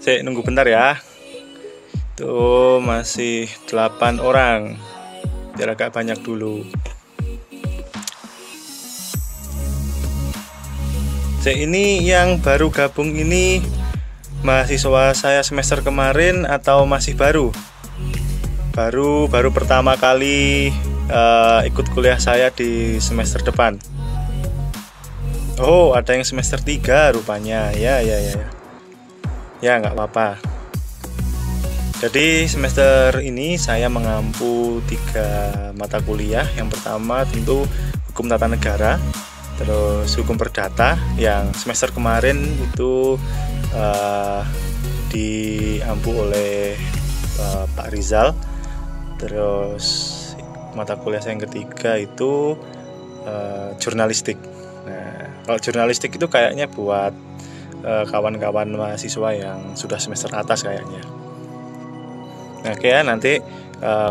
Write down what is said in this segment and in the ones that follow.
Saya nunggu bentar ya. Tuh masih 8 orang. Biar agak banyak dulu. Ini yang baru gabung ini mahasiswa saya semester kemarin atau masih baru? Baru pertama kali ikut kuliah saya di semester depan. Oh, ada yang semester 3 rupanya. Ya, nggak apa-apa. Jadi semester ini saya mengampu 3 mata kuliah. Yang pertama tentu hukum tata negara, terus hukum perdata yang semester kemarin itu diampu oleh Pak Rizal. Terus mata kuliah saya yang ketiga itu jurnalistik. Nah, kalau jurnalistik itu kayaknya buat kawan-kawan mahasiswa yang sudah semester atas kayaknya. Nah, oke ya, nanti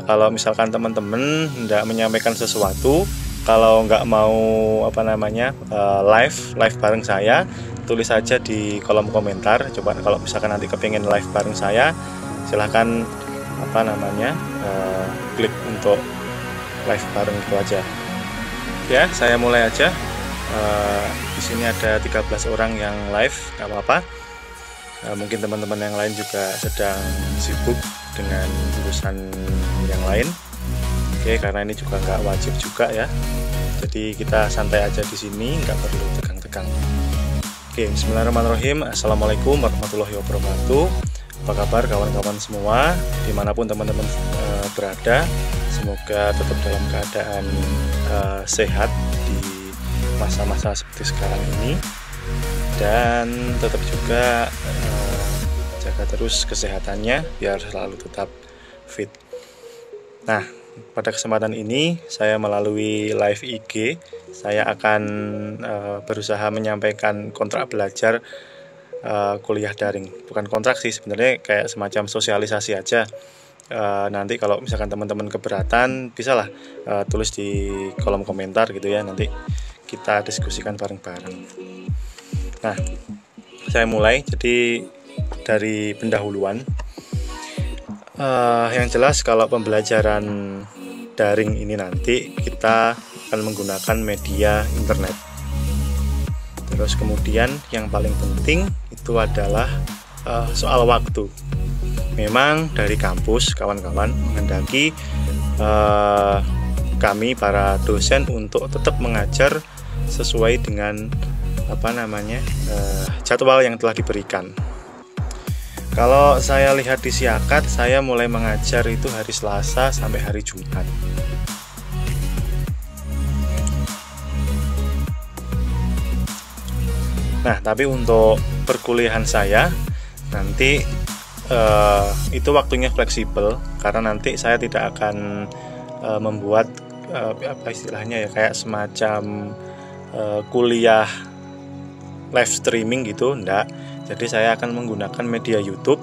kalau misalkan teman-teman tidak menyampaikan sesuatu, kalau nggak mau live bareng saya, tulis saja di kolom komentar. Coba kalau misalkan nanti kepingin live bareng saya, silahkan klik untuk live bareng itu aja. Ya, saya mulai aja. Di sini ada 13 orang yang live, nggak apa-apa. Mungkin teman-teman yang lain juga sedang sibuk dengan urusan yang lain. Oke, karena ini juga nggak wajib juga ya. Jadi kita santai aja di sini, nggak perlu tegang-tegang. Oke, bismillahirrahmanirrahim. Assalamualaikum warahmatullahi wabarakatuh. Apa kabar kawan-kawan semua, dimanapun teman-teman berada. Semoga tetap dalam keadaan sehat di masa-masa seperti sekarang ini, dan tetap juga jaga terus kesehatannya biar selalu tetap fit. Nah, pada kesempatan ini saya melalui live IG saya akan berusaha menyampaikan kontrak belajar kuliah daring. Bukan kontrak sih, sebenarnya kayak semacam sosialisasi aja. Nanti kalau misalkan teman-teman keberatan, bisalah tulis di kolom komentar gitu ya, nanti kita diskusikan bareng-bareng. Nah, saya mulai. Jadi dari pendahuluan, yang jelas kalau pembelajaran daring ini nanti kita akan menggunakan media internet. Terus kemudian yang paling penting itu adalah soal waktu. Memang dari kampus kawan-kawan menghendaki kami para dosen untuk tetap mengajar sesuai dengan jadwal yang telah diberikan. Kalau saya lihat di Siakat, saya mulai mengajar itu hari Selasa sampai hari Jumat. Nah, tapi untuk perkuliahan saya nanti itu waktunya fleksibel, karena nanti saya tidak akan membuat istilahnya ya, kayak semacam kuliah live streaming gitu, enggak. Jadi saya akan menggunakan media YouTube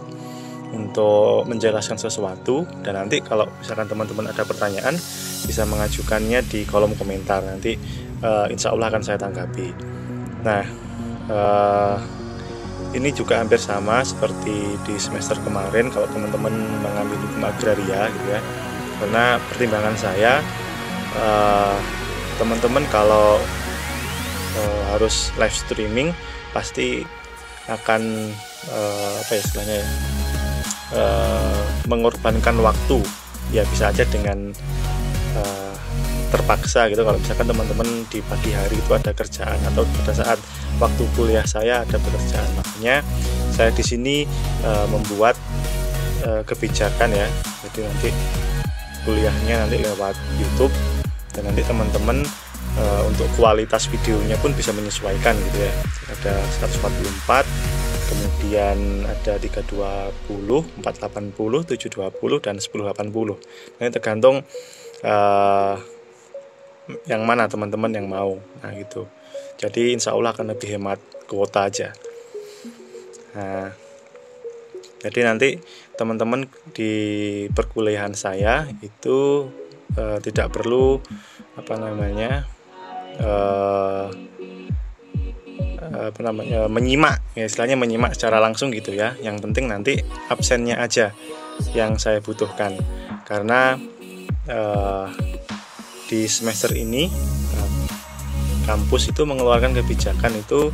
untuk menjelaskan sesuatu, dan nanti kalau misalkan teman-teman ada pertanyaan bisa mengajukannya di kolom komentar, nanti insya Allah akan saya tanggapi. Nah, ini juga hampir sama seperti di semester kemarin kalau teman-teman mengambil hukum agraria gitu ya. Karena pertimbangan saya, teman-teman kalau harus live streaming pasti akan mengorbankan waktu. Ya bisa aja dengan terpaksa gitu, kalau misalkan teman-teman di pagi hari itu ada kerjaan atau pada saat waktu kuliah saya ada pekerjaan. Makanya saya di sini membuat kebijakan ya. Jadi nanti kuliahnya nanti lewat YouTube, dan nanti teman-teman untuk kualitas videonya pun bisa menyesuaikan gitu ya. Ada 144, kemudian ada 320, 480, 720 dan 1080. Nah, ini tergantung yang mana teman-teman yang mau. Nah gitu. Jadi insya Allah akan lebih hemat kuota aja. Nah, jadi nanti teman-teman di perkuliahan saya itu tidak perlu menyimak, ya istilahnya menyimak secara langsung gitu ya. Yang penting nanti absennya aja yang saya butuhkan, karena di semester ini kampus itu mengeluarkan kebijakan itu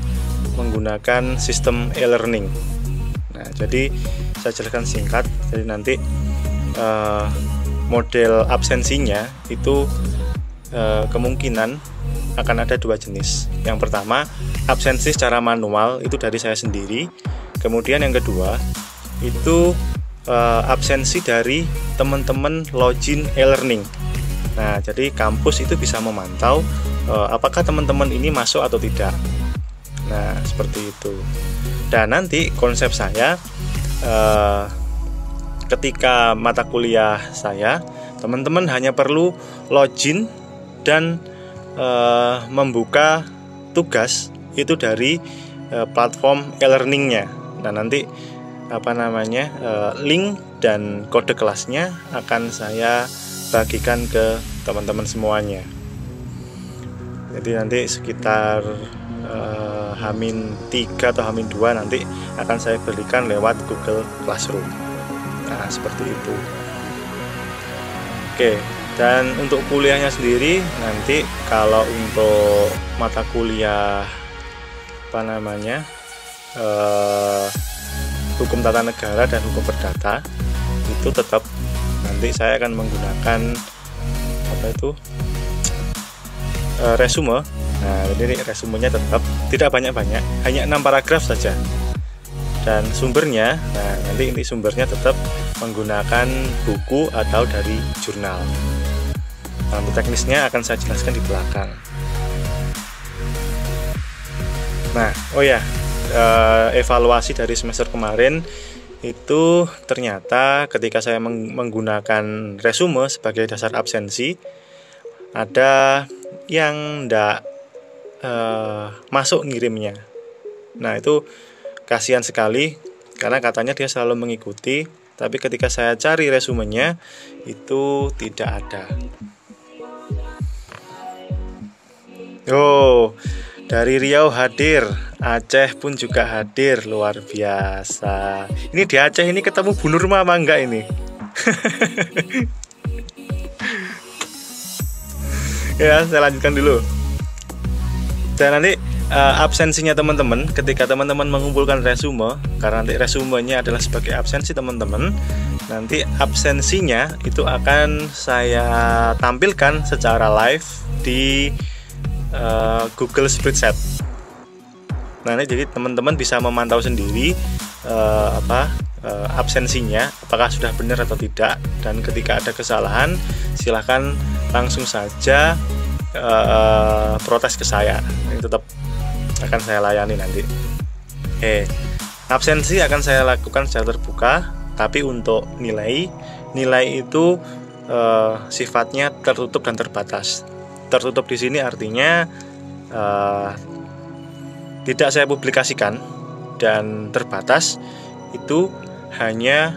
menggunakan sistem e-learning. Nah, jadi saya jelaskan singkat. Jadi nanti model absensinya itu kemungkinan akan ada 2 jenis. Yang pertama, absensi secara manual, itu dari saya sendiri. Kemudian yang kedua, itu absensi dari teman-teman login e-learning. Nah, jadi kampus itu bisa memantau apakah teman-teman ini masuk atau tidak. Nah, seperti itu. Dan nanti konsep saya, ketika mata kuliah saya, teman-teman hanya perlu login dan membuka tugas itu dari platform e-learningnya. Nah, nanti link dan kode kelasnya akan saya bagikan ke teman-teman semuanya. Jadi nanti sekitar H-3 atau H-2 nanti akan saya berikan lewat Google Classroom. Nah, seperti itu. Oke, dan untuk kuliahnya sendiri nanti kalau untuk mata kuliah hukum tata negara dan hukum perdata itu tetap nanti saya akan menggunakan resume. Nah, jadi resumenya tetap tidak banyak-banyak, hanya 6 paragraf saja. Dan sumbernya, nah nanti ini sumbernya tetap menggunakan buku atau dari jurnal. Nah, untuk teknisnya akan saya jelaskan di belakang. Nah, evaluasi dari semester kemarin itu ternyata ketika saya menggunakan resume sebagai dasar absensi, ada yang tidak masuk ngirimnya. Nah, itu kasihan sekali karena katanya dia selalu mengikuti, tapi ketika saya cari resumenya itu tidak ada. Dari Riau hadir, Aceh pun juga hadir, luar biasa. Ini di Aceh ini ketemu Bu Nurma apa enggak ini? Ya, saya lanjutkan dulu. Dan nanti absensinya teman-teman, ketika teman-teman mengumpulkan resume, karena nanti resumenya adalah sebagai absensi teman-teman, nanti absensinya itu akan saya tampilkan secara live di Google Spreadsheet. Nah, ini jadi teman-teman bisa memantau sendiri absensinya, apakah sudah benar atau tidak. Dan ketika ada kesalahan, silahkan langsung saja protes ke saya. Ini tetap akan saya layani nanti. Absensi akan saya lakukan secara terbuka, tapi untuk nilai itu sifatnya tertutup dan terbatas. Tertutup di sini artinya tidak saya publikasikan, dan terbatas itu hanya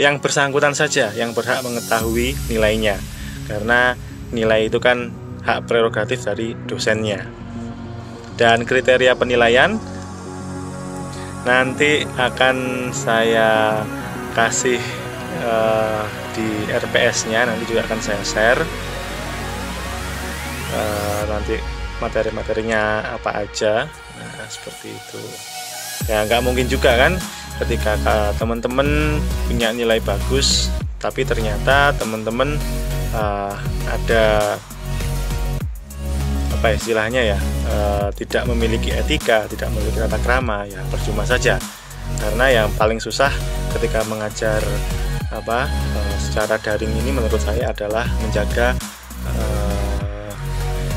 yang bersangkutan saja yang berhak mengetahui nilainya, karena nilai itu kan hak prerogatif dari dosennya. Dan kriteria penilaian nanti akan saya kasih di RPS-nya, nanti juga akan saya share nanti materi-materinya apa aja. Nah, seperti itu. Ya, nggak mungkin juga kan ketika teman-teman punya nilai bagus tapi ternyata teman-teman ada istilahnya tidak memiliki etika, tidak memiliki tata krama, ya percuma saja. Karena yang paling susah ketika mengajar secara daring ini menurut saya adalah menjaga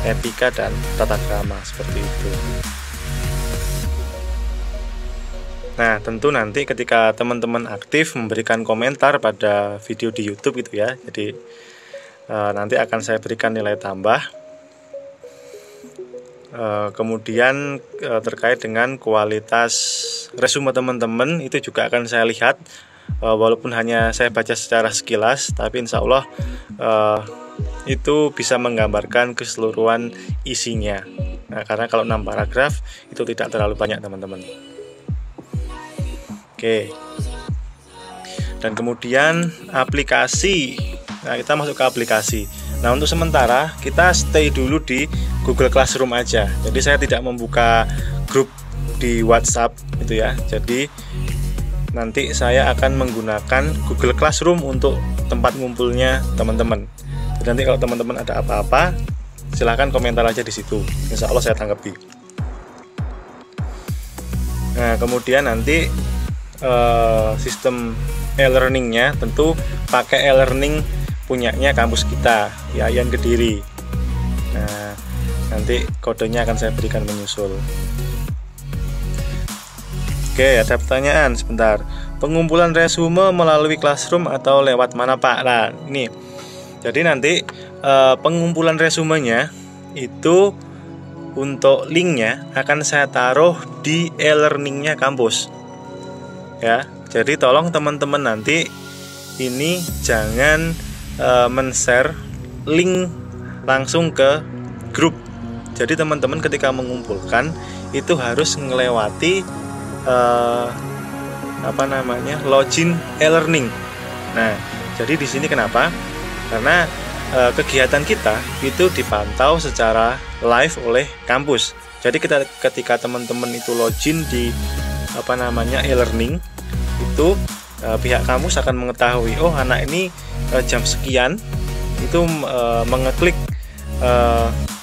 etika dan tata krama, seperti itu. Nah, tentu nanti ketika teman-teman aktif memberikan komentar pada video di YouTube gitu ya, jadi nanti akan saya berikan nilai tambah. Kemudian terkait dengan kualitas resume teman-teman itu juga akan saya lihat, walaupun hanya saya baca secara sekilas, tapi insya Allah itu bisa menggambarkan keseluruhan isinya. Nah, karena kalau 6 paragraf itu tidak terlalu banyak teman-teman. Oke. Dan kemudian aplikasi. Nah, kita masuk ke aplikasi. Nah, untuk sementara kita stay dulu di Google Classroom aja. Jadi saya tidak membuka grup di WhatsApp gitu ya. Jadi nanti saya akan menggunakan Google Classroom untuk tempat ngumpulnya teman-teman. Jadi nanti kalau teman-teman ada apa-apa, silahkan komentar aja di situ. Insya Allah saya tanggapi. Nah, kemudian nanti sistem e-learningnya tentu pakai e-learning punyanya kampus kita, IAIN Kediri. Nah, nanti kodenya akan saya berikan menyusul. Oke, ada pertanyaan sebentar. Pengumpulan resume melalui Classroom atau lewat mana Pak? Nah, ini. Jadi nanti pengumpulan resumenya itu untuk linknya akan saya taruh di e-learningnya kampus. Ya, jadi tolong teman-teman nanti ini jangan men-share link langsung ke grup. Jadi teman-teman ketika mengumpulkan itu harus melewati login e-learning. Nah, jadi di sini kenapa? Karena kegiatan kita itu dipantau secara live oleh kampus. Jadi ketika teman-teman itu login di e-learning itu pihak kampus akan mengetahui, oh anak ini jam sekian itu mengeklik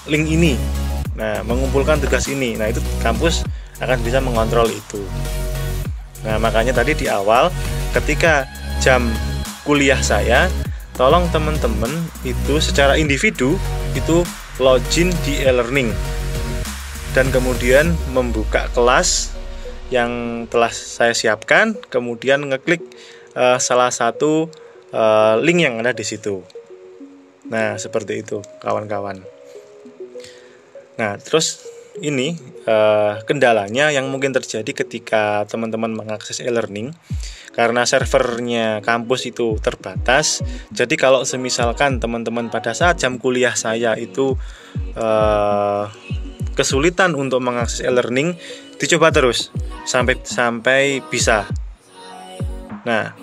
link ini, nah mengumpulkan tugas ini. Nah, itu kampus akan bisa mengontrol itu. Nah, makanya tadi di awal ketika jam kuliah saya, tolong teman-teman itu secara individu itu login di e-learning dan kemudian membuka kelas yang telah saya siapkan, kemudian ngeklik salah satu link yang ada di situ. Nah, seperti itu kawan-kawan. Nah, terus ini kendalanya yang mungkin terjadi ketika teman-teman mengakses e-learning, karena servernya kampus itu terbatas. Jadi kalau semisalkan teman-teman pada saat jam kuliah saya itu kesulitan untuk mengakses e-learning, dicoba terus sampai bisa. Nah,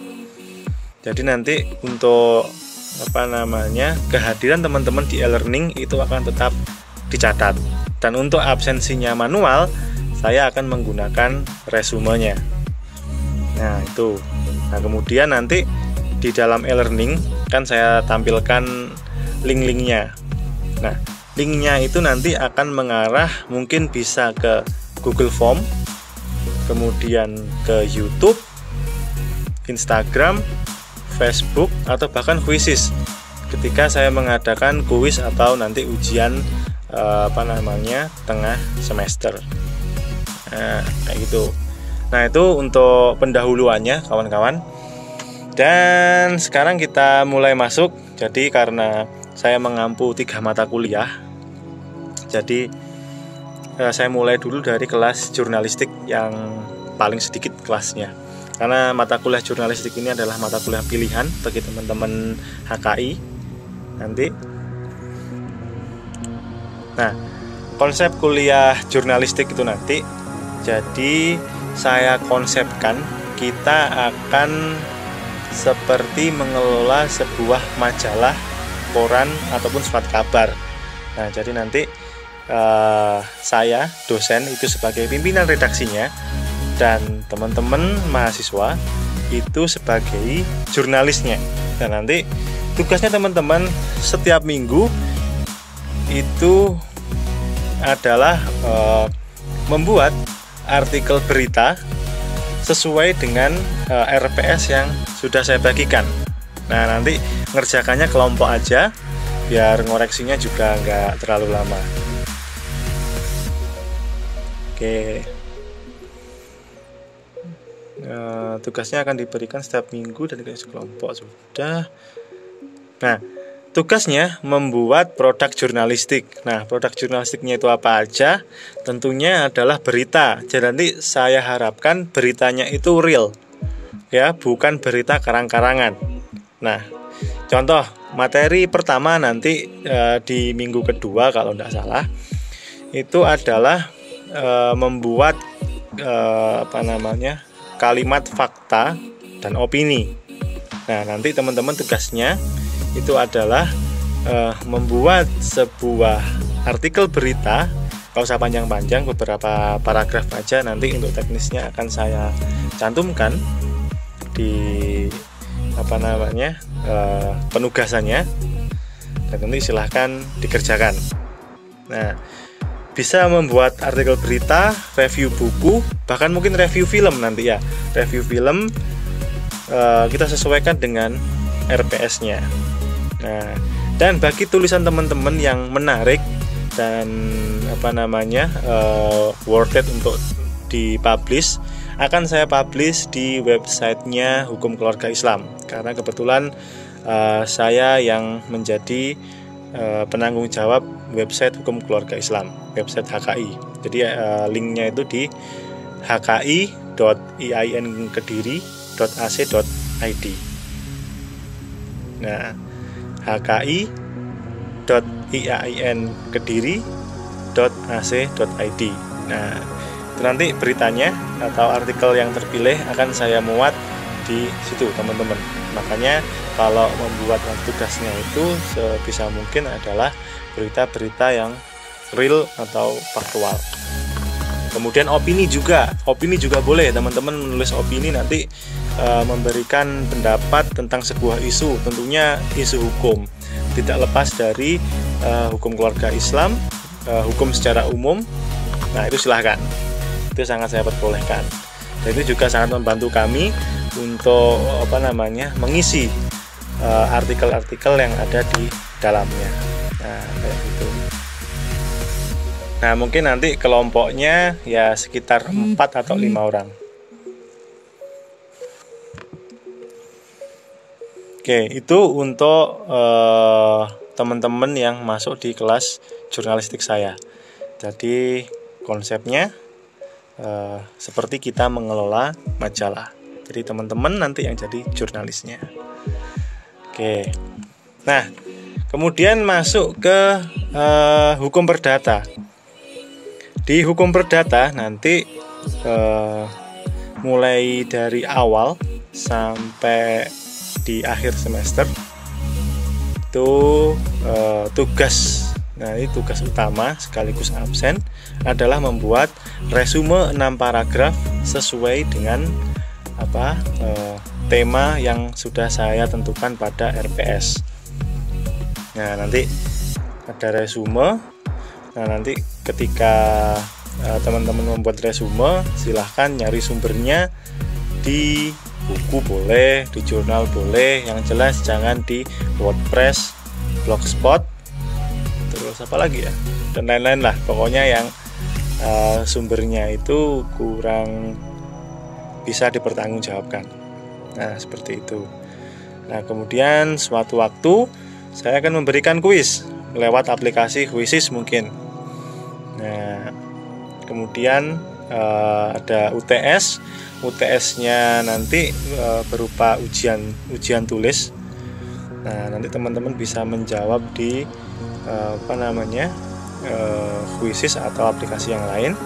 jadi nanti untuk kehadiran teman-teman di e-learning itu akan tetap dicatat. Dan untuk absensinya manual, saya akan menggunakan resumenya. Nah, itu. Nah, kemudian nanti di dalam e-learning kan saya tampilkan link-linknya. Nah, linknya itu nanti akan mengarah mungkin bisa ke Google Form, kemudian ke YouTube, Instagram, Facebook, atau bahkan Quizzes ketika saya mengadakan kuis atau nanti ujian tengah semester. Nah, kayak gitu. Nah, itu untuk pendahuluannya kawan-kawan. Dan sekarang kita mulai masuk. Jadi karena saya mengampu 3 mata kuliah, jadi saya mulai dulu dari kelas jurnalistik yang paling sedikit kelasnya. Karena mata kuliah jurnalistik ini adalah mata kuliah pilihan bagi teman-teman HKI nanti. Nah, konsep kuliah jurnalistik itu nanti, jadi saya konsepkan kita akan seperti mengelola sebuah majalah, koran, ataupun surat kabar. Nah, jadi nanti saya, dosen, itu sebagai pimpinan redaksinya, dan teman-teman mahasiswa itu sebagai jurnalisnya. Dan nanti tugasnya teman-teman setiap minggu itu adalah membuat artikel berita sesuai dengan RPS yang sudah saya bagikan. Nah, nanti ngerjakannya kelompok aja biar ngoreksinya juga nggak terlalu lama. Oke. Tugasnya akan diberikan setiap minggu dan dikasih kelompok sudah. Nah, tugasnya membuat produk jurnalistik. Nah, produk jurnalistiknya itu apa aja? Tentunya adalah berita. Jadi nanti saya harapkan beritanya itu real, ya, bukan berita karang-karangan. Nah, contoh materi pertama nanti di minggu kedua kalau tidak salah, itu adalah membuat kalimat fakta dan opini. Nah, nanti teman-teman tugasnya itu adalah membuat sebuah artikel berita, gak usah panjang-panjang, beberapa paragraf aja. Nanti untuk teknisnya akan saya cantumkan di penugasannya, dan nanti silahkan dikerjakan. Nah, bisa membuat artikel berita, review buku, bahkan mungkin review film nanti ya. Review film kita sesuaikan dengan RPS-nya. Nah, dan bagi tulisan teman-teman yang menarik dan worth it untuk dipublish, akan saya publish di websitenya Hukum Keluarga Islam, karena kebetulan saya yang menjadi penanggung jawab website Hukum Keluarga Islam, website HKI. Jadi linknya itu di hki.iainkediri.ac.id. Nah, hki.iainkediri.ac.id. Nah, itu nanti beritanya atau artikel yang terpilih akan saya muat di situ, teman-teman. Makanya kalau membuat tugasnya itu sebisa mungkin adalah berita-berita yang real atau faktual. Kemudian opini juga boleh, teman-teman menulis opini nanti memberikan pendapat tentang sebuah isu, tentunya isu hukum, tidak lepas dari hukum keluarga Islam, hukum secara umum. Nah, itu silahkan, itu sangat saya perbolehkan, dan itu juga sangat membantu kami untuk mengisi artikel-artikel yang ada di dalamnya. Nah, kayak gitu. Nah, mungkin nanti kelompoknya ya sekitar 4 atau 5 orang. Oke, itu untuk teman-teman yang masuk di kelas jurnalistik saya. Jadi konsepnya seperti kita mengelola majalah. Jadi teman-teman nanti yang jadi jurnalisnya. Oke. Nah, kemudian masuk ke hukum perdata. Di hukum perdata nanti mulai dari awal sampai di akhir semester itu tugas. Nah, ini tugas utama sekaligus absen adalah membuat resume 6 paragraf sesuai dengan tema yang sudah saya tentukan pada RPS. Nah, nanti ada resume. Nah, nanti ketika teman-teman membuat resume, silahkan nyari sumbernya di buku boleh, di jurnal boleh, yang jelas jangan di WordPress, Blogspot, terus apa lagi ya, dan lain-lain lah. Pokoknya yang sumbernya itu kurang bisa dipertanggungjawabkan. Nah, seperti itu. Nah, kemudian suatu waktu saya akan memberikan kuis lewat aplikasi Quizzes mungkin. Nah, kemudian ada UTS. UTS-nya nanti berupa ujian tulis. Nah, nanti teman-teman bisa menjawab di Quizzes atau aplikasi yang lain.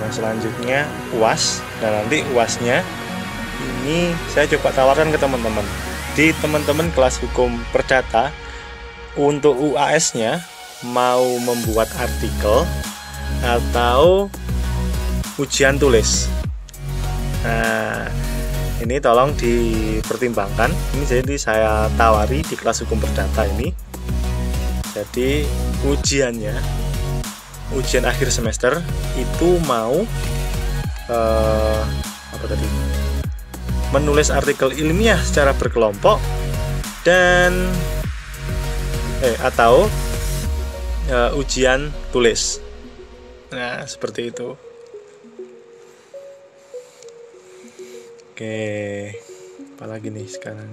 Dan selanjutnya UAS. Dan nanti UAS-nya ini saya coba tawarkan ke teman-teman. Di teman-teman kelas hukum perdata, untuk UAS-nya mau membuat artikel atau ujian tulis. Nah, ini tolong dipertimbangkan. Ini jadi saya tawari di kelas hukum perdata ini. Jadi ujian akhir semester itu mau menulis artikel ilmiah secara berkelompok dan atau ujian tulis. Nah, seperti itu. Oke, apalagi nih sekarang?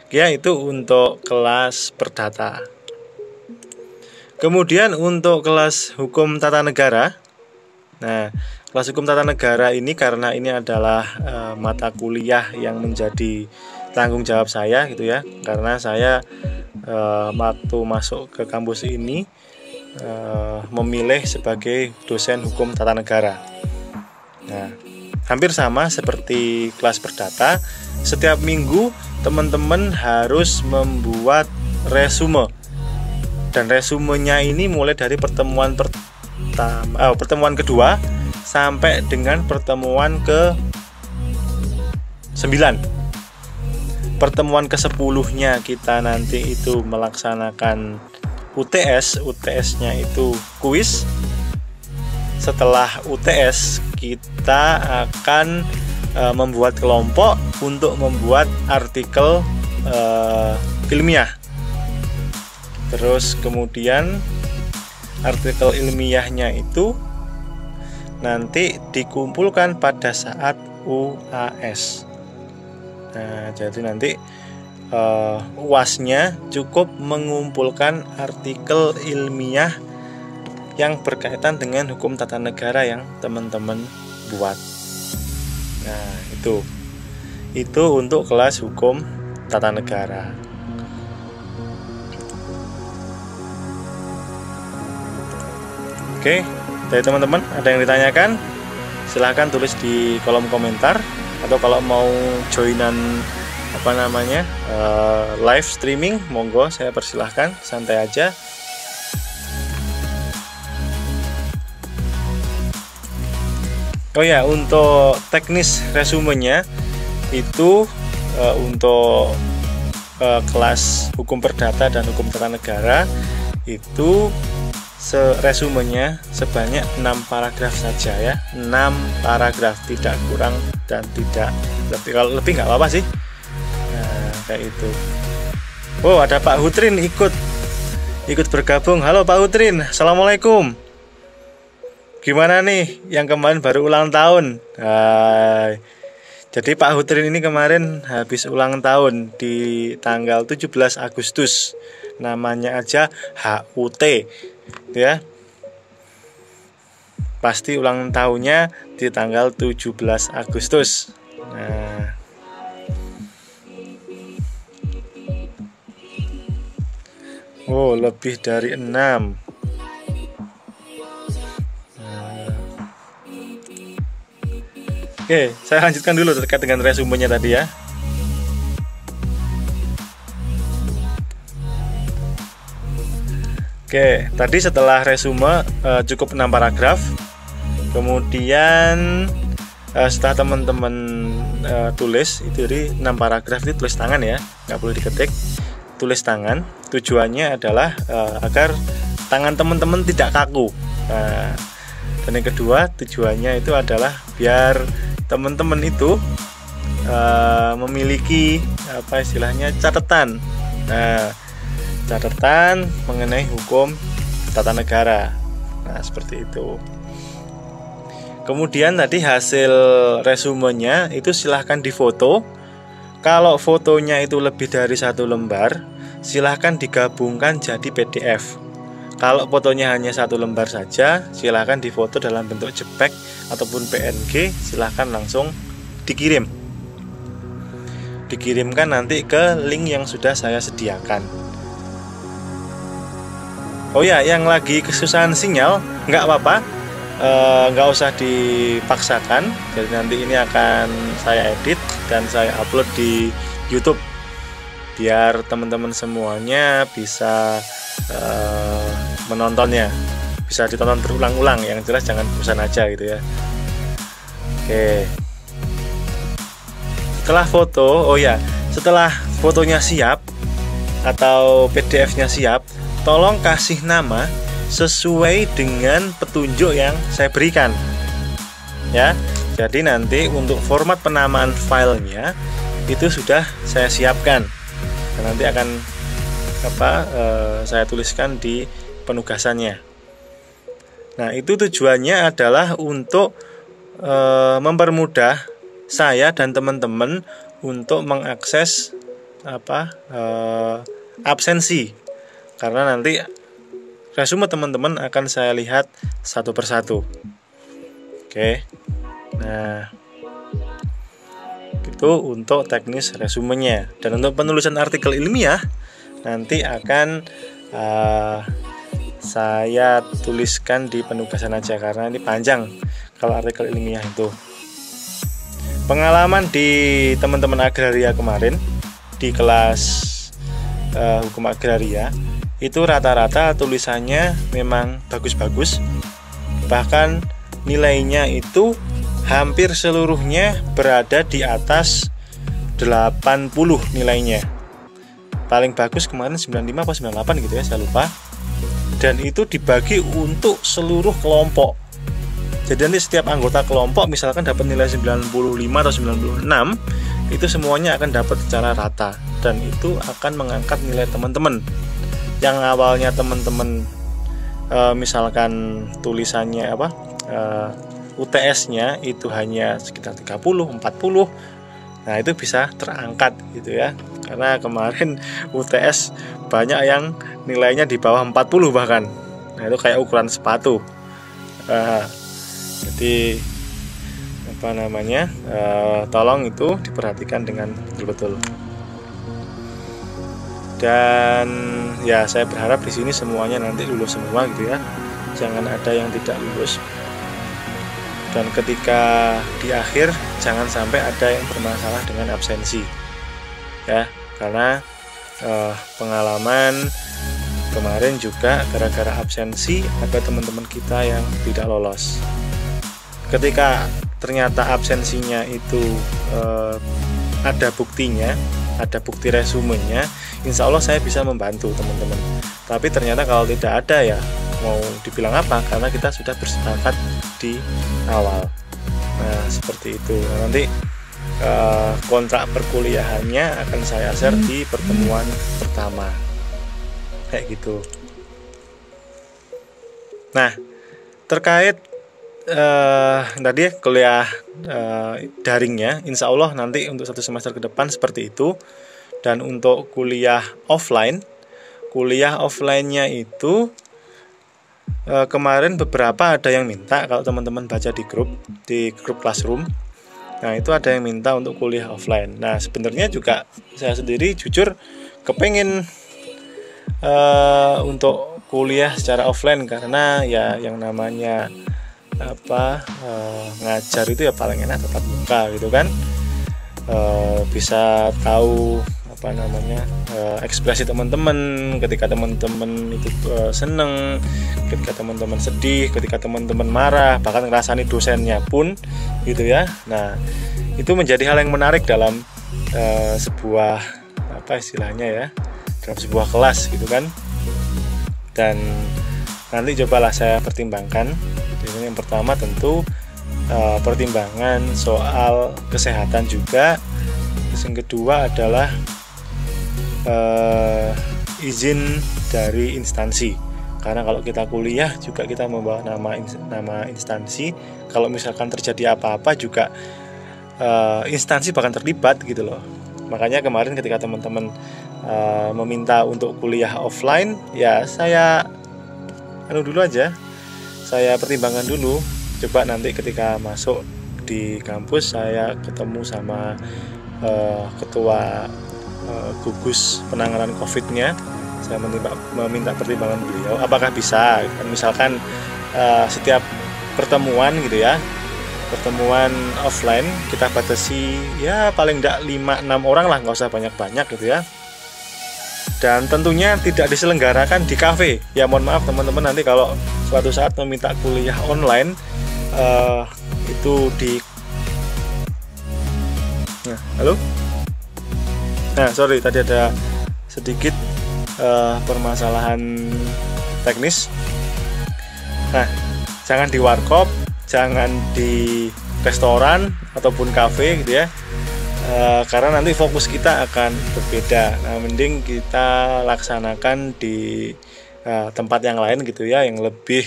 Ya, itu untuk kelas perdata. Kemudian untuk kelas hukum tata negara. Nah, kelas hukum tata negara ini karena ini adalah mata kuliah yang menjadi tanggung jawab saya gitu ya. Karena saya waktu masuk ke kampus ini memilih sebagai dosen hukum tata negara. Nah, hampir sama seperti kelas perdata. Setiap minggu teman-teman harus membuat resume. Dan resumenya ini mulai dari pertemuan kedua sampai dengan pertemuan ke-9. Pertemuan ke-10-nya kita nanti itu melaksanakan UTS. UTS-nya itu kuis. Setelah UTS kita akan membuat kelompok untuk membuat artikel ilmiah. Terus kemudian artikel ilmiahnya itu nanti dikumpulkan pada saat UAS. Nah, jadi nanti UAS-nya cukup mengumpulkan artikel ilmiah yang berkaitan dengan hukum tata negara yang teman-teman buat. Nah, itu untuk kelas hukum tata negara. Oke, dari teman-teman ada yang ditanyakan? Silahkan tulis di kolom komentar, atau kalau mau joinan live streaming, monggo saya persilahkan, santai aja. Oh ya, untuk teknis resumenya itu untuk kelas hukum perdata dan hukum tata negara itu resumenya sebanyak 6 paragraf saja ya. 6 paragraf, tidak kurang dan tidak lebih. Kalau lebih nggak apa-apa sih. Nah, kayak itu. Oh, ada Pak Hutrin ikut bergabung. Halo Pak Hutrin, assalamualaikum. Gimana nih yang kemarin baru ulang tahun? Jadi Pak Hutrin ini kemarin habis ulang tahun di tanggal 17 Agustus. Namanya aja HUT ya. Pasti ulang tahunnya di tanggal 17 Agustus. Nah, oh, lebih dari 6. Oke, saya lanjutkan dulu terkait dengan resumenya tadi ya. Oke, tadi setelah resume cukup 6 paragraf. Kemudian setelah teman-teman tulis itu dari 6 paragraf itu tulis tangan ya, nggak boleh diketik, tulis tangan. Tujuannya adalah agar tangan teman-teman tidak kaku. Dan yang kedua tujuannya itu adalah biar teman-teman itu memiliki istilahnya catatan. Catatan mengenai hukum tata negara. Nah, seperti itu. Kemudian tadi hasil resumenya itu silahkan difoto. Kalau fotonya itu lebih dari 1 lembar, silahkan digabungkan jadi PDF. Kalau fotonya hanya 1 lembar saja, silahkan difoto dalam bentuk JPEG ataupun PNG, silahkan langsung dikirim. Dikirimkan nanti ke link yang sudah saya sediakan. Oh ya, yang lagi kesusahan sinyal, nggak apa-apa, nggak usah dipaksakan. Jadi nanti ini akan saya edit dan saya upload di YouTube, biar teman-teman semuanya bisa menontonnya, bisa ditonton berulang-ulang. Yang jelas jangan bosan aja gitu ya. Oke. Setelah foto, setelah fotonya siap atau PDF-nya siap, tolong kasih nama sesuai dengan petunjuk yang saya berikan ya. Jadi nanti untuk format penamaan filenya itu sudah saya siapkan dan nanti akan saya tuliskan di penugasannya. Nah, itu tujuannya adalah untuk mempermudah saya dan teman-teman untuk mengakses absensi. Karena nanti resume teman-teman akan saya lihat satu persatu. Oke. Nah, itu untuk teknis resumenya. Dan untuk penulisan artikel ilmiah nanti akan saya tuliskan di penugasan aja karena ini panjang kalau artikel ilmiah itu. Pengalaman di teman-teman agraria kemarin di kelas hukum agraria itu rata-rata tulisannya memang bagus-bagus, bahkan nilainya itu hampir seluruhnya berada di atas 80 nilainya. Paling bagus kemarin 95 atau 98 gitu ya, saya lupa. Dan itu dibagi untuk seluruh kelompok. Jadi nanti setiap anggota kelompok misalkan dapat nilai 95 atau 96, itu semuanya akan dapat secara rata, dan itu akan mengangkat nilai teman-teman. Yang awalnya teman-teman misalkan tulisannya UTS-nya itu hanya sekitar 30, 40. Nah, itu bisa terangkat gitu ya. Karena kemarin UTS banyak yang nilainya di bawah 40 bahkan. Nah, itu kayak ukuran sepatu. Jadi tolong itu diperhatikan dengan betul-betul. Dan ya saya berharap di sini semuanya nanti lulus semua gitu ya. Jangan ada yang tidak lulus. Dan ketika di akhir jangan sampai ada yang bermasalah dengan absensi. Ya, karena pengalaman kemarin juga gara-gara absensi ada teman-teman kita yang tidak lolos. Ketika ternyata absensinya itu ada buktinya, ada bukti resumenya, insya Allah saya bisa membantu teman-teman. Tapi ternyata kalau tidak ada ya mau dibilang apa, karena kita sudah bersepakat di awal. Nah seperti itu. Nah, nanti kontrak perkuliahannya akan saya share di pertemuan pertama kayak gitu. Nah terkait tadi kuliah daringnya, insya Allah nanti untuk 1 semester ke depan seperti itu. Dan untuk kuliah offline-nya itu kemarin beberapa ada yang minta, kalau teman-teman baca di grup Classroom, nah itu ada yang minta untuk kuliah offline. Nah sebenarnya juga saya sendiri jujur kepengen untuk kuliah secara offline, karena ya yang namanya ngajar itu ya paling enak tetap muka gitu kan. Bisa tahu ekspresi teman-teman ketika teman-teman itu seneng, ketika teman-teman sedih, ketika teman-teman marah, bahkan ngerasani dosennya pun gitu ya. Nah itu menjadi hal yang menarik dalam sebuah dalam sebuah kelas gitu kan. Dan nanti cobalah saya pertimbangkan. Yang pertama tentu pertimbangan soal kesehatan juga. Terus yang kedua adalah izin dari instansi, karena kalau kita kuliah juga kita membawa nama instansi. Kalau misalkan terjadi apa-apa juga instansi bahkan terlibat gitu loh. Makanya kemarin ketika teman-teman meminta untuk kuliah offline, ya saya dulu aja, saya pertimbangkan dulu. Coba nanti ketika masuk di kampus saya ketemu sama ketua gugus penanganan COVID-nya, saya meminta pertimbangan beliau apakah bisa. Misalkan setiap pertemuan gitu ya, pertemuan offline kita batasi ya paling enggak 5-6 orang lah, nggak usah banyak-banyak gitu ya. Dan tentunya tidak diselenggarakan di kafe. Ya mohon maaf teman-teman, nanti kalau suatu saat meminta kuliah online itu di halo? Nah sorry, tadi ada sedikit permasalahan teknis. Nah jangan di warkop, jangan di restoran ataupun kafe gitu ya, karena nanti fokus kita akan berbeda. Nah mending kita laksanakan di tempat yang lain gitu ya, yang lebih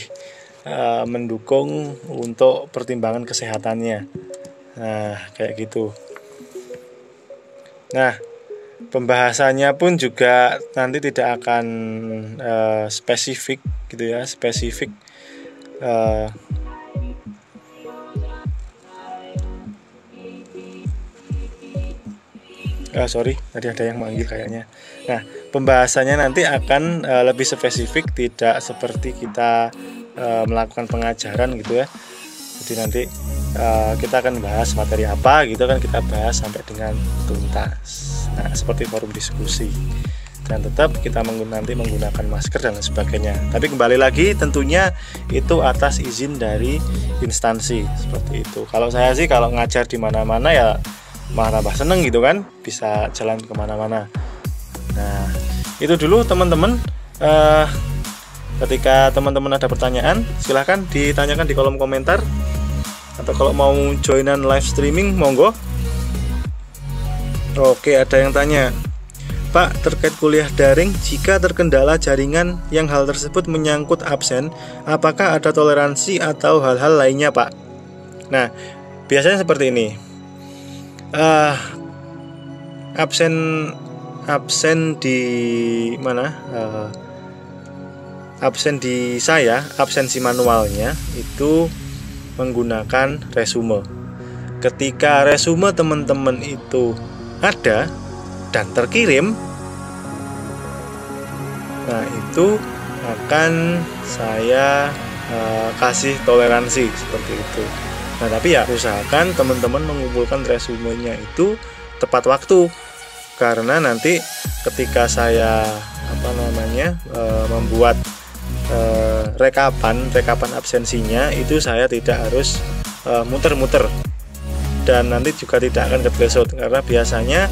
mendukung untuk pertimbangan kesehatannya. Nah kayak gitu. Nah pembahasannya pun juga nanti tidak akan spesifik gitu ya, spesifik sorry, tadi ada yang manggil kayaknya. Nah, pembahasannya nanti akan lebih spesifik, tidak seperti kita melakukan pengajaran gitu ya. Jadi nanti kita akan bahas materi apa gitu kan, kita bahas sampai dengan tuntas. Nah, seperti forum diskusi. Dan tetap kita nanti menggunakan masker dan lain sebagainya. Tapi kembali lagi tentunya itu atas izin dari instansi seperti itu. Kalau saya sih kalau ngajar di mana-mana ya malah tambah seneng gitu kan, bisa jalan kemana-mana. Nah, itu dulu teman-teman. Ketika teman-teman ada pertanyaan, silahkan ditanyakan di kolom komentar. Atau kalau mau joinan live streaming, monggo. Oke, ada yang tanya, Pak, terkait kuliah daring, jika terkendala jaringan yang hal tersebut menyangkut absen, apakah ada toleransi atau hal-hal lainnya, Pak? Nah, biasanya seperti ini. Absen di mana? Absen di saya, absensi manualnya itu menggunakan resume. Ketika resume teman-teman itu ada dan terkirim, nah itu akan saya kasih toleransi seperti itu. Nah, tapi ya usahakan teman-teman mengumpulkan resumenya itu tepat waktu, karena nanti ketika saya membuat rekapan absensinya itu saya tidak harus muter-muter, dan nanti juga tidak akan keblesot, karena biasanya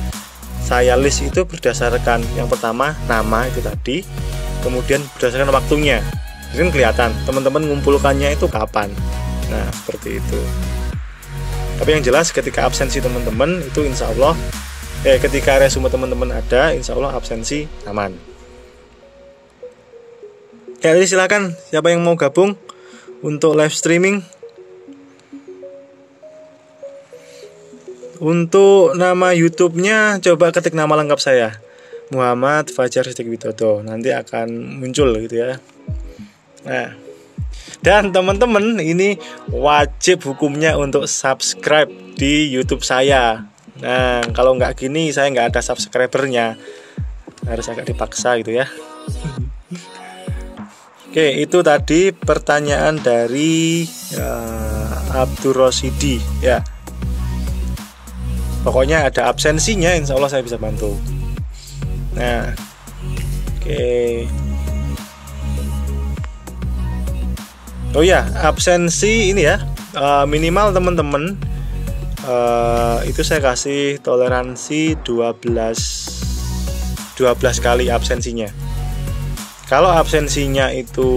saya list itu berdasarkan yang pertama nama itu tadi, kemudian berdasarkan waktunya. Jadi kelihatan teman-teman ngumpulkannya itu kapan. Nah, seperti itu. Tapi yang jelas ketika absensi teman-teman itu insya Allah ketika resume teman-teman ada, insya Allah absensi aman. Ya, jadi silakan siapa yang mau gabung untuk live streaming. Untuk nama YouTube-nya coba ketik nama lengkap saya, Muhammad Fajar Siddiq Widodo, nanti akan muncul gitu ya. Nah, dan teman-teman ini wajib hukumnya untuk subscribe di YouTube saya. Nah, kalau nggak gini saya nggak ada subscribernya, harus agak dipaksa gitu ya. Oke, itu tadi pertanyaan dari Abdur Rosidi ya. Pokoknya ada absensinya, insya Allah saya bisa bantu. Nah, oke. Oh ya, absensi ini ya, minimal teman-teman itu saya kasih toleransi 12 kali absensinya. Kalau absensinya itu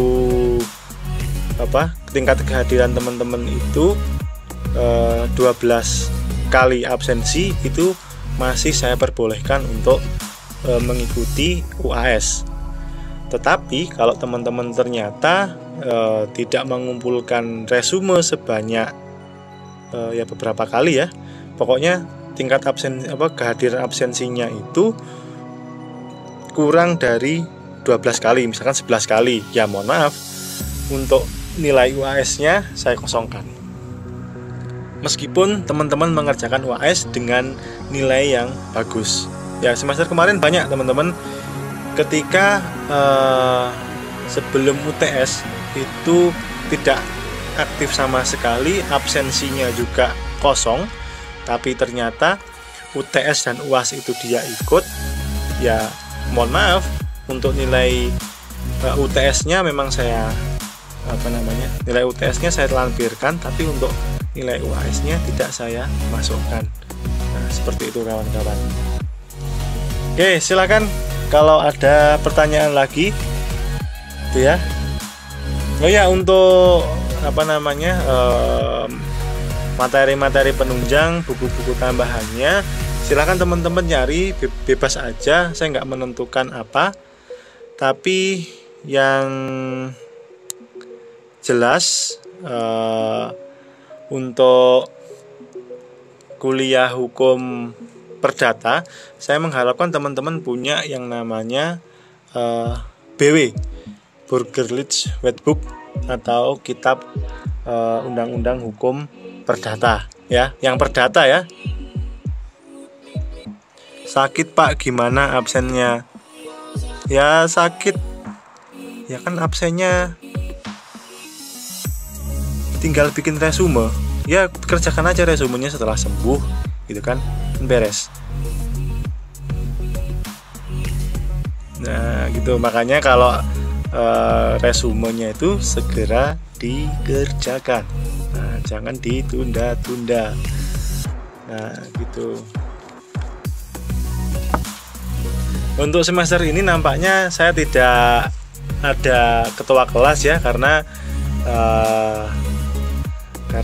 tingkat kehadiran teman-teman itu 12 kali absensi, itu masih saya perbolehkan untuk mengikuti UAS. Tetapi kalau teman-teman ternyata tidak mengumpulkan resume sebanyak ya beberapa kali ya, pokoknya tingkat kehadiran absensinya itu kurang dari 12 kali, misalkan 11 kali, ya mohon maaf, untuk nilai UAS-nya saya kosongkan. Meskipun teman-teman mengerjakan UAS dengan nilai yang bagus. Ya, semester kemarin banyak teman-teman ketika sebelum UTS itu tidak aktif sama sekali, absensinya juga kosong, tapi ternyata UTS dan UAS itu dia ikut. Ya, mohon maaf, untuk nilai UTS-nya memang saya nilai UTS-nya saya lampirkan, tapi untuk nilai UAS-nya tidak saya masukkan. Nah, seperti itu kawan-kawan. Oke, silakan kalau ada pertanyaan lagi itu ya. Oh ya, untuk materi-materi penunjang, buku-buku tambahannya, silakan teman-teman nyari, bebas aja, saya nggak menentukan apa. Tapi yang jelas untuk kuliah hukum perdata, saya mengharapkan teman-teman punya yang namanya BW, Burgerlich Wetbook, atau kitab undang-undang hukum perdata ya, yang perdata ya. sakit Pak, gimana absennya? Ya sakit, ya kan absennya tinggal bikin resume. Ya kerjakan aja resumenya setelah sembuh, gitu kan beres. Nah gitu, makanya kalau resumenya itu segera dikerjakan. Nah, jangan ditunda-tunda. Nah gitu. Untuk semester ini nampaknya saya tidak ada ketua kelas ya, karena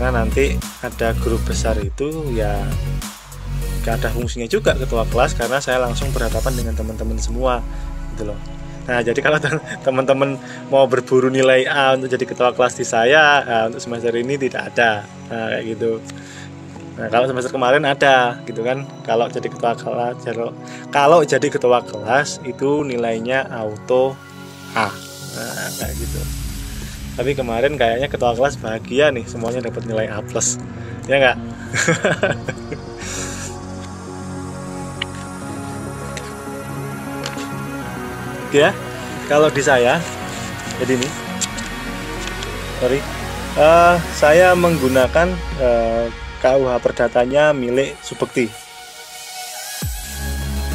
nanti ada grup besar itu ya gak ada fungsinya juga ketua kelas, karena saya langsung berhadapan dengan teman-teman semua gitu loh. Nah jadi kalau teman-teman mau berburu nilai A untuk jadi ketua kelas di saya, untuk semester ini tidak ada. Nah kayak gitu. Nah kalau semester kemarin ada gitu kan, kalau jadi ketua kelas itu nilainya auto A. Nah kayak gitu. Tapi kemarin kayaknya ketua kelas bahagia nih, semuanya dapat nilai A+, ya nggak? Ya, kalau di saya jadi nih, saya menggunakan KUH Perdatanya milik Subekti.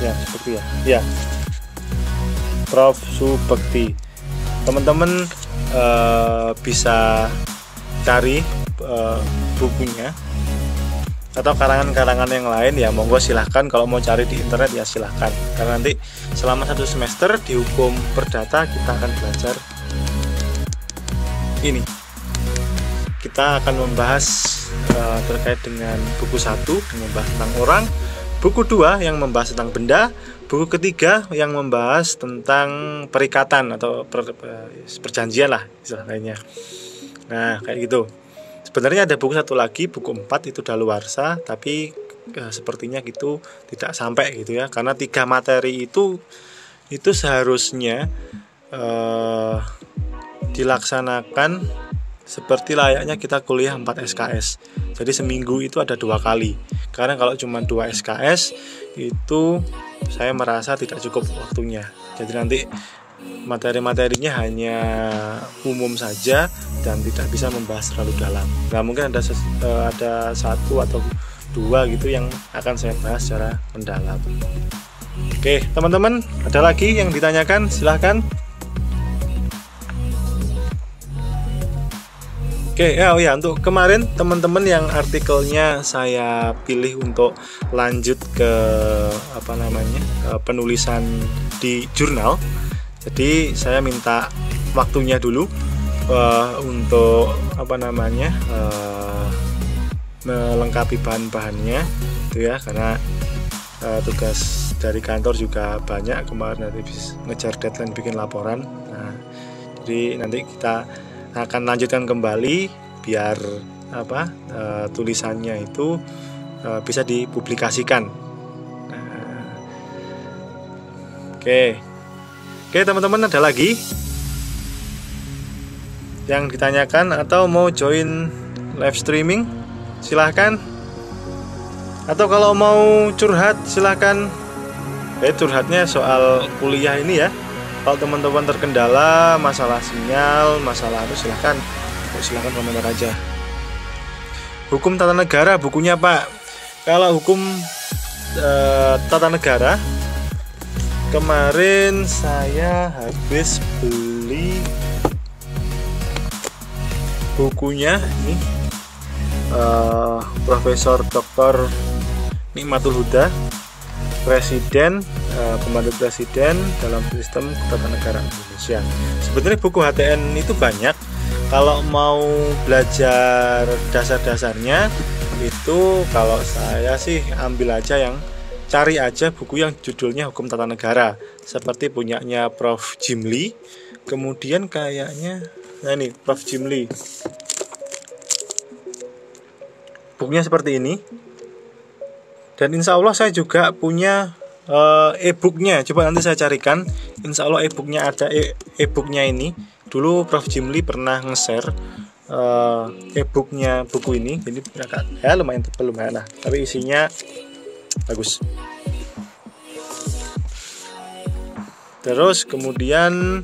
Ya, Subekti ya. Ya, Prof. Subekti. Teman-teman bisa cari bukunya atau karangan-karangan yang lain ya, monggo silahkan. Kalau mau cari di internet ya silahkan, karena nanti selama 1 semester di hukum perdata kita akan belajar ini. Kita akan membahas terkait dengan buku 1 yang membahas tentang orang, buku 2 yang membahas tentang benda, buku ketiga yang membahas tentang perikatan atau perjanjian lah istilahnya. Nah kayak gitu. Sebenarnya ada buku 1 lagi, buku 4 itu daluarsa, tapi sepertinya gitu tidak sampai gitu ya, karena 3 materi itu seharusnya dilaksanakan seperti layaknya kita kuliah 4 SKS. Jadi seminggu itu ada 2 kali. Karena kalau cuma 2 SKS itu saya merasa tidak cukup waktunya. Jadi nanti materi-materinya hanya umum saja dan tidak bisa membahas terlalu dalam. Nah mungkin ada 1 atau 2 gitu yang akan saya bahas secara mendalam. Oke teman-teman, ada lagi yang ditanyakan? Silahkan. Oke, ya untuk kemarin teman-teman yang artikelnya saya pilih untuk lanjut ke penulisan di jurnal. Jadi saya minta waktunya dulu untuk melengkapi bahan-bahannya itu ya, karena tugas dari kantor juga banyak kemarin, nanti ngejar deadline bikin laporan. Nah, jadi nanti kita akan lanjutkan kembali biar tulisannya itu bisa dipublikasikan. Nah, oke teman-teman, ada lagi yang ditanyakan atau mau join live streaming silahkan, atau kalau mau curhat silahkan. Curhatnya soal kuliah ini ya. Kalau teman-teman terkendala masalah sinyal, masalah itu silahkan komentar aja. Hukum tata negara bukunya Pak. Kalau hukum tata negara kemarin saya habis beli bukunya ini, Profesor Dr. Nikmatul Huda, Presiden, pembantu presiden dalam sistem ketatanegaraan Indonesia. Sebenarnya buku HTN itu banyak. Kalau mau belajar dasar-dasarnya itu, kalau saya sih cari aja buku yang judulnya Hukum Tata Negara, seperti punyanya Prof. Jimli. Kemudian kayaknya ini Prof. Jimli. Bukunya seperti ini. Dan insya Allah saya juga punya e-booknya. Coba nanti saya carikan. Insya Allah e-booknya ada, e-booknya ini. Dulu Prof. Jimli pernah nge-share e-booknya buku ini. Jadi ya lumayan tebal, lumayan lah. Tapi isinya bagus. Terus kemudian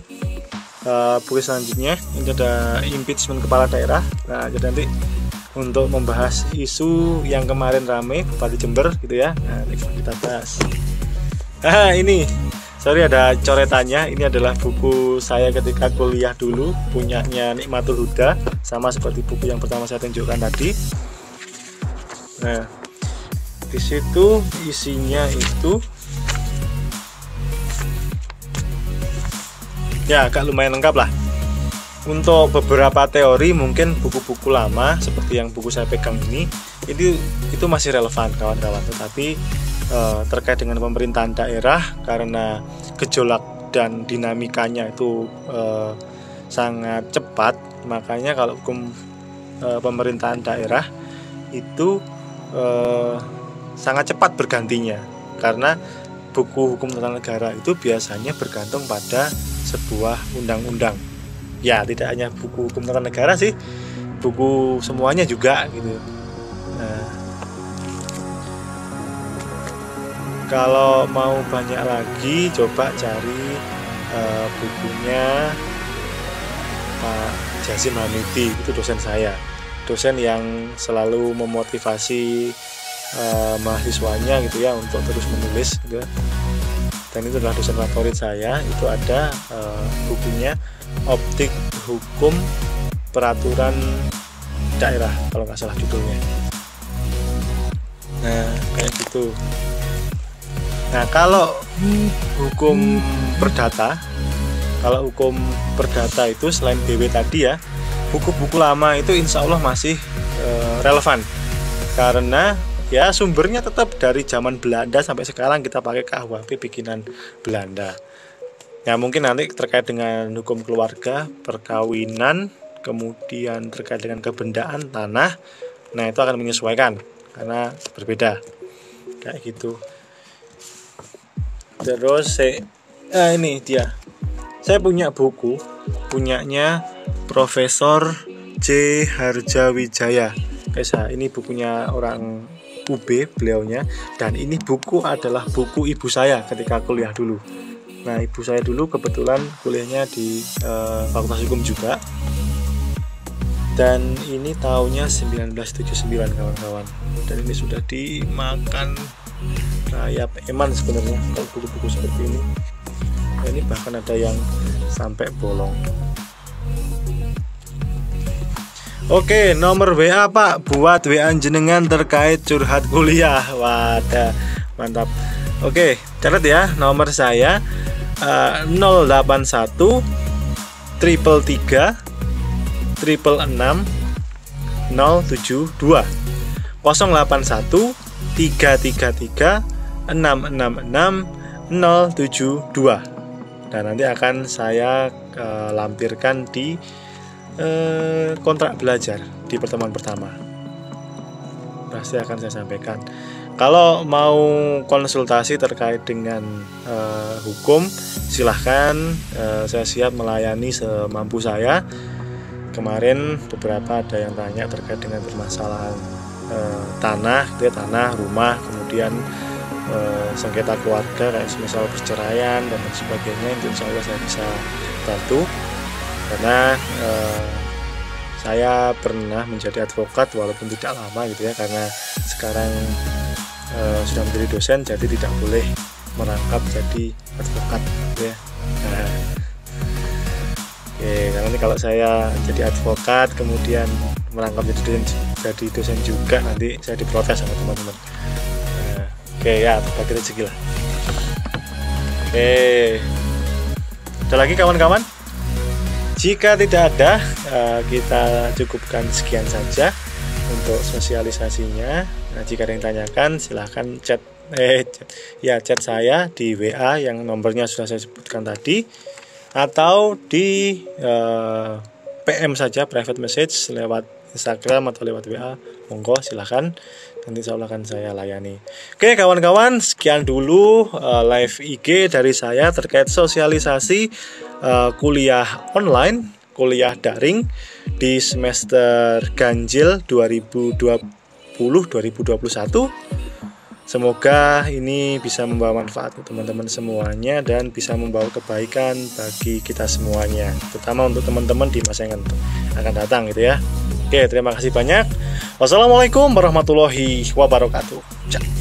buku selanjutnya ini ada impeachment kepala daerah. Nah, jadi nanti untuk membahas isu yang kemarin rame Bupati Jember gitu ya. Nah, kita bahas. Ini sorry ada coretannya. Ini adalah buku saya ketika kuliah dulu, punyanya Nikmatul Huda, sama seperti buku yang pertama saya tunjukkan tadi. Nah, di situ isinya itu ya agak lumayan lengkap lah. Untuk beberapa teori mungkin buku-buku lama seperti yang buku saya pegang ini itu masih relevan kawan-kawan, tetapi terkait dengan pemerintahan daerah karena gejolak dan dinamikanya itu sangat cepat, makanya kalau hukum pemerintahan daerah itu sangat cepat bergantinya, karena buku hukum tata negara itu biasanya bergantung pada sebuah undang-undang. Ya, tidak hanya buku hukum tata negara sih, buku semuanya juga gitu. Nah, kalau mau banyak lagi coba cari bukunya Pak Jasim Hamidi, itu dosen saya, dosen yang selalu memotivasi mahasiswanya gitu ya untuk terus menulis gitu. Dan itu adalah dosen favorit saya. Itu ada bukunya Optik Hukum Peraturan Daerah kalau nggak salah judulnya. Nah, kayak gitu. Nah, kalau hukum perdata itu selain BW tadi ya, buku-buku lama itu insya Allah masih relevan, karena ya sumbernya tetap dari zaman Belanda sampai sekarang kita pakai KUHP bikinan Belanda. Ya, mungkin nanti terkait dengan hukum keluarga, perkawinan, kemudian terkait dengan kebendaan tanah, nah itu akan menyesuaikan karena berbeda kayak gitu. Terus ini dia, saya punya buku punyanya Profesor J. Harjawijaya. Ini bukunya orang UB beliaunya, dan ini buku adalah buku ibu saya ketika kuliah dulu. Nah, ibu saya dulu kebetulan kuliahnya di Fakultas Hukum juga, dan ini tahunnya 1979 kawan-kawan, dan ini sudah dimakan rayap eman sebenarnya kalau buku-buku seperti ini. Nah, ini bahkan ada yang sampai bolong. Oke, nomor WA Pak, buat WA jenengan terkait curhat kuliah. Wadah, mantap. Oke, catat ya, nomor saya 081 333 666 072 081 333 666 072. Dan nanti akan saya lampirkan di kontrak belajar di pertemuan pertama. Pasti akan saya sampaikan. Kalau mau konsultasi terkait dengan hukum, silahkan, saya siap melayani semampu saya. Kemarin beberapa ada yang tanya terkait dengan permasalahan tanah, tanah, rumah, kemudian sengketa keluarga kayak misal perceraian dan sebagainya. Itu insya Allah saya bisa bantu, karena saya pernah menjadi advokat walaupun tidak lama gitu ya, karena sekarang sudah menjadi dosen, jadi tidak boleh merangkap jadi advokat gitu ya. Nah, oke, karena nanti kalau saya jadi advokat kemudian merangkap jadi dosen juga, nanti saya diprotes sama teman-teman. Nah, oke ya, bagi rezeki lah. Oke, ada lagi kawan-kawan? Jika tidak ada, kita cukupkan sekian saja untuk sosialisasinya. Nah, jika ada yang tanyakan, silahkan chat saya di WA yang nomornya sudah saya sebutkan tadi, atau di PM saja, private message lewat Instagram atau lewat WA. Monggo silahkan, nanti insya Allah akan saya layani. Oke kawan-kawan, sekian dulu live IG dari saya terkait sosialisasi kuliah online, kuliah daring di semester ganjil 2020-2021. Semoga ini bisa membawa manfaat untuk teman-teman semuanya dan bisa membawa kebaikan bagi kita semuanya, terutama untuk teman-teman di masa yang akan datang gitu ya. Oke, terima kasih banyak. Wassalamualaikum warahmatullahi wabarakatuh.